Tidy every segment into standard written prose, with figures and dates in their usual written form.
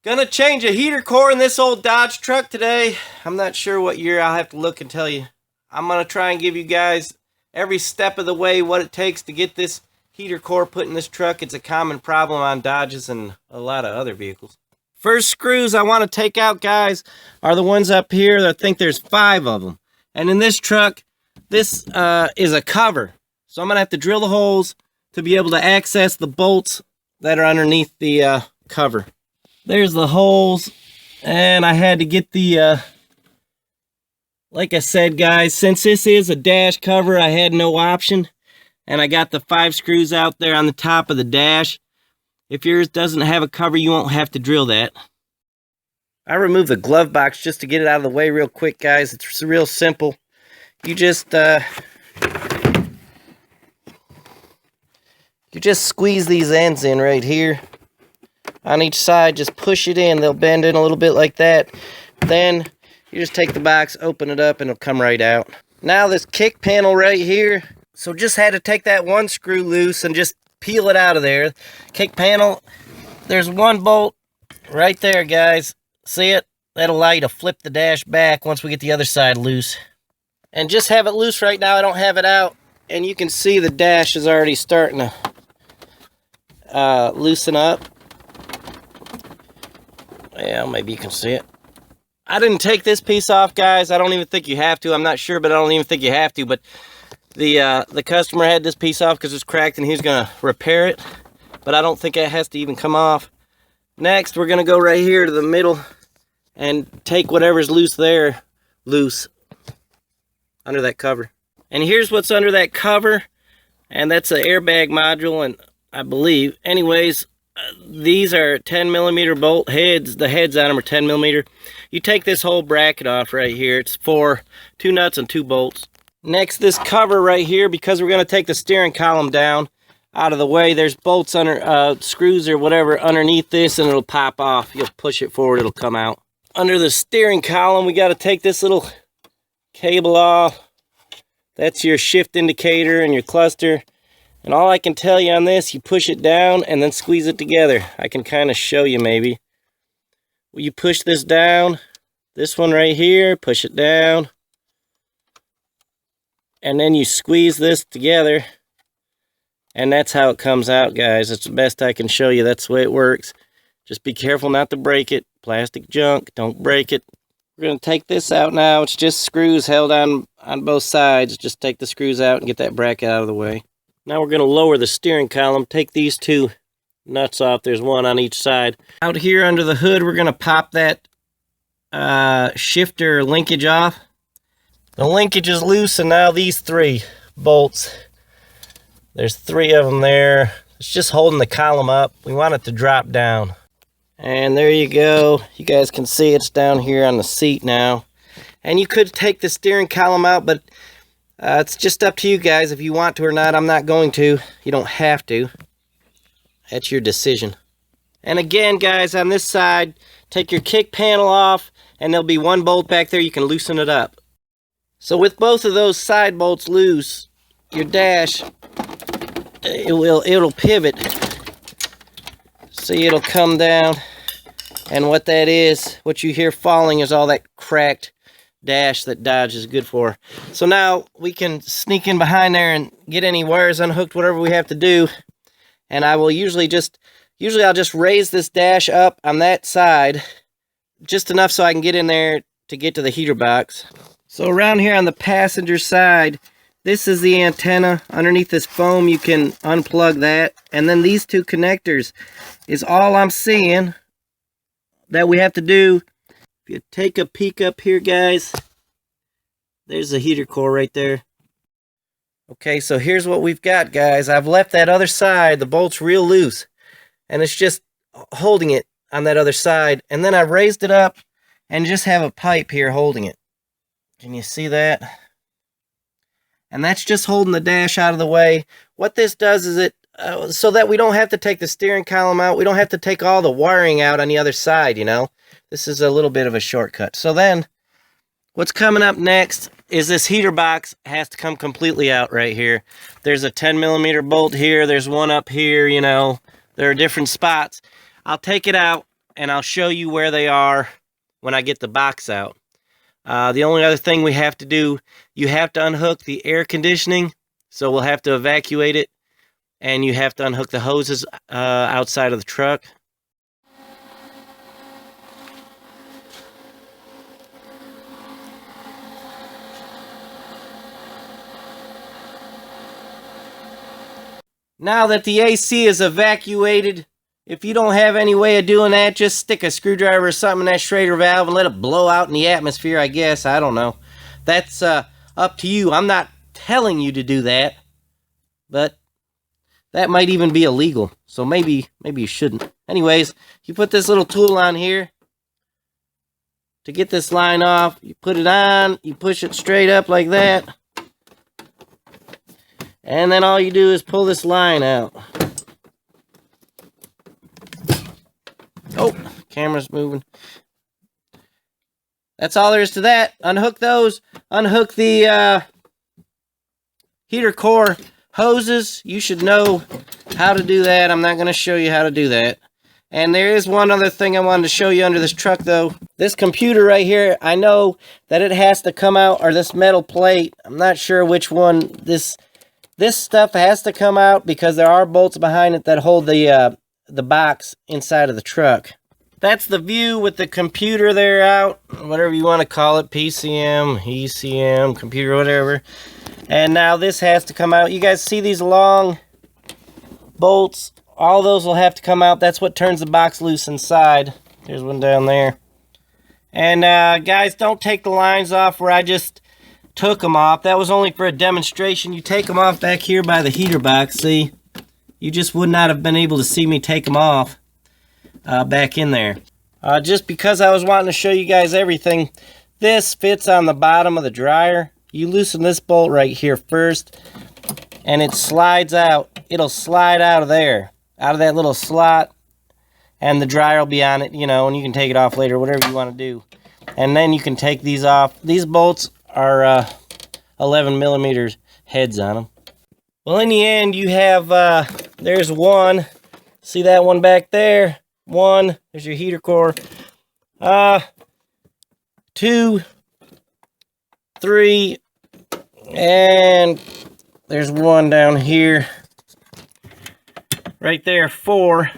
Gonna change a heater core in this old Dodge truck today. I'm not sure what year, I'll have to look and tell you. I'm gonna try and give you guys every step of the way what it takes to get this heater core put in this truck. It's a common problem on Dodges and a lot of other vehicles. First screws I want to take out, guys, are the ones up here. I think there's 5 of them. And in this truck, this is a cover. So I'm gonna have to drill the holes to be able to access the bolts that are underneath the cover. There's the holes, and I had to get the, like I said, guys, since this is a dash cover, I had no option, and I got the 5 screws out there on the top of the dash. If yours doesn't have a cover, you won't have to drill that. I removed the glove box just to get it out of the way real quick, guys. It's real simple. You just squeeze these ends in right here. On each side, just push it in. They'll bend in a little bit like that. Then you just take the box, open it up, and it'll come right out. Now this kick panel right here. So just had to take that one screw loose and just peel it out of there. Kick panel, there's one bolt right there, guys. See it? That'll allow you to flip the dash back once we get the other side loose. And just have it loose right now. I don't have it out. And you can see the dash is already starting to loosen up. Yeah, maybe you can see it. I didn't take this piece off, guys. I don't even think you have to. I'm not sure, but I don't even think you have to. But the customer had this piece off because it's cracked, and he's going to repair it. But I don't think it has to even come off. Next, we're going to go right here to the middle and take whatever's loose there, loose, under that cover. And here's what's under that cover. And that's an airbag module, and I believe, anyways, these are 10 millimeter bolt heads. The heads on them are 10 millimeter. You take this whole bracket off right here. It's for 2 nuts and 2 bolts. Next, this cover right here, because we're going to take the steering column down out of the way, there's bolts under, screws or whatever underneath this, and it'll pop off. You'll push it forward, it'll come out. Under the steering column, we got to take this little cable off. That's your shift indicator and your cluster. And all I can tell you on this, you push it down and then squeeze it together. I can kind of show you maybe. You push this down, this one right here, push it down. And then you squeeze this together. And that's how it comes out, guys. It's the best I can show you. That's the way it works. Just be careful not to break it. Plastic junk, don't break it. We're going to take this out now. It's just screws held on both sides. Just take the screws out and get that bracket out of the way. Now we're going to lower the steering column, take these 2 nuts off. There's one on each side. Out here under the hood, we're going to pop that shifter linkage off. The linkage is loose, and now these 3 bolts, there's 3 of them there. It's just holding the column up. We want it to drop down. And there you go. You guys can see it's down here on the seat now. And you could take the steering column out, but it's just up to you guys if you want to or not. I'm not going to. You don't have to. That's your decision. And again, guys, on this side, take your kick panel off, and there'll be 1 bolt back there. You can loosen it up. So with both of those side bolts loose, your dash, it'll pivot. See, it'll come down. And what that is, what you hear falling is all that cracked dash that Dodge is good for. So now we can sneak in behind there and get any wires unhooked, whatever we have to do. And I will usually I'll just raise this dash up on that side just enough so I can get in there to get to the heater box. So around here on the passenger side, this is the antenna. Underneath this foam, you can unplug that. And then these 2 connectors is all I'm seeing that we have to do. If you take a peek up here, guys, there's the heater core right there. Okay, so here's what we've got, guys. I've left that other side, the bolt's real loose, and it's just holding it on that other side. And then I raised it up and just have a pipe here holding it. Can you see that? And that's just holding the dash out of the way. What this does is it, so that we don't have to take the steering column out, we don't have to take all the wiring out on the other side, you know. This is a little bit of a shortcut. So then, what's coming up next is this heater box has to come completely out right here. There's a 10 millimeter bolt here. There's one up here, you know. There are different spots. I'll take it out and I'll show you where they are when I get the box out. The only other thing we have to do, you have to unhook the air conditioning, so we'll have to evacuate it, and you have to unhook the hoses outside of the truck. Now that the AC is evacuated, if you don't have any way of doing that, just stick a screwdriver or something in that Schrader valve and let it blow out in the atmosphere, I guess. I don't know. That's up to you. I'm not telling you to do that, but that might even be illegal. So maybe you shouldn't. Anyways, you put this little tool on here to get this line off. You put it on, you push it straight up like that. And then all you do is pull this line out. Oh, camera's moving. That's all there is to that. Unhook those. Unhook the heater core hoses. You should know how to do that. I'm not going to show you how to do that. And there is one other thing I wanted to show you under this truck, though. This computer right here, I know that it has to come out, or this metal plate. I'm not sure which one. This stuff has to come out because there are bolts behind it that hold the box inside of the truck. That's the view with the computer there out, whatever you want to call it, PCM, ECM, computer, whatever. And now this has to come out. You guys see these long bolts? All those will have to come out. That's what turns the box loose inside. There's one down there. And guys, don't take the lines off where I just took them off. That was only for a demonstration. You take them off back here by the heater box, see? You just would not have been able to see me take them off back in there. Just because I was wanting to show you guys everything, this fits on the bottom of the dryer. You loosen this bolt right here first, and it slides out. It'll slide out of there, out of that little slot, and the dryer will be on it, you know, and you can take it off later, whatever you want to do. And then you can take these off. These bolts are 11 millimeters heads on them. Well, in the end, you have, there's one. See that one back there? One. There's your heater core. 2, 3, and there's one down here. Right there, 4.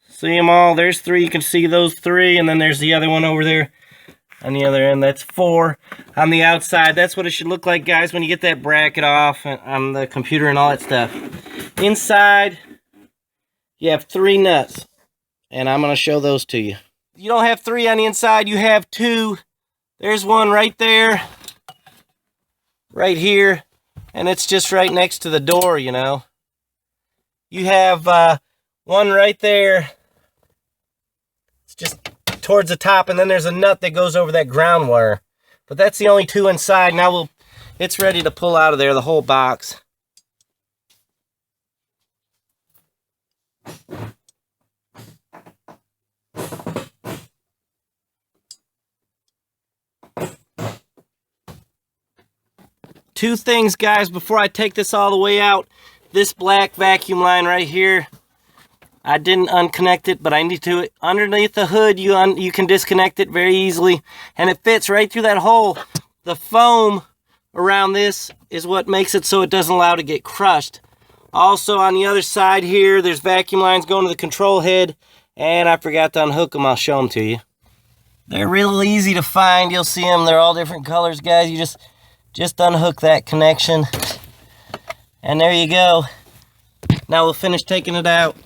See them all? There's 3. You can see those 3, and then there's the other one over there. On the other end, that's 4. On the outside, that's what it should look like, guys, when you get that bracket off on the computer and all that stuff. Inside, you have 3 nuts, and I'm going to show those to you. You don't have 3 on the inside, you have 2. There's one right there, right here, and it's just right next to the door, you know. You have one right there. It's just towards the top, and then there's a nut that goes over that ground wire. But that's the only 2 inside. Now it's ready to pull out of there, the whole box. Two things, guys, before I take this all the way out. This black vacuum line right here, I didn't unconnect it, but I need to. Underneath the hood, you can disconnect it very easily, and it fits right through that hole. The foam around this is what makes it so it doesn't allow it to get crushed. Also, on the other side here, there's vacuum lines going to the control head, and I forgot to unhook them. I'll show them to you. They're real easy to find. You'll see them. They're all different colors, guys. You just unhook that connection, and there you go. Now we'll finish taking it out.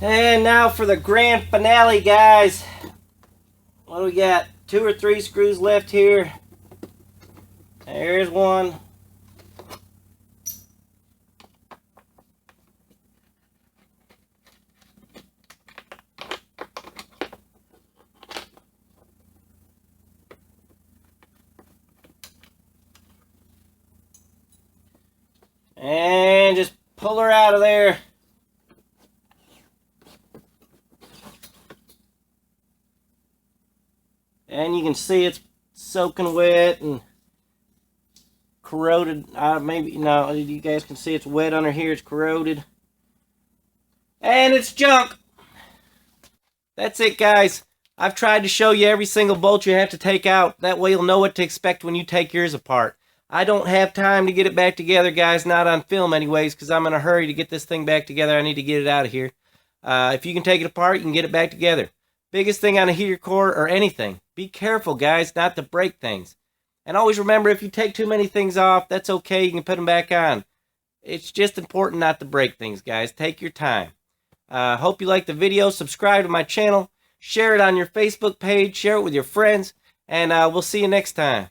And now for the grand finale, guys. What do we got? 2 or 3 screws left here. There's one. And just pull her out of there. And you can see it's soaking wet and corroded. Maybe, no, you guys can see it's wet under here. It's corroded. And it's junk. That's it, guys. I've tried to show you every single bolt you have to take out. That way you'll know what to expect when you take yours apart. I don't have time to get it back together, guys. Not on film anyways, because I'm in a hurry to get this thing back together. I need to get it out of here. If you can take it apart, you can get it back together. Biggest thing on a heater core or anything. Be careful, guys, not to break things. And always remember, if you take too many things off, that's okay. You can put them back on. It's just important not to break things, guys. Take your time. Hope you liked the video. Subscribe to my channel. Share it on your Facebook page. Share it with your friends. And we'll see you next time.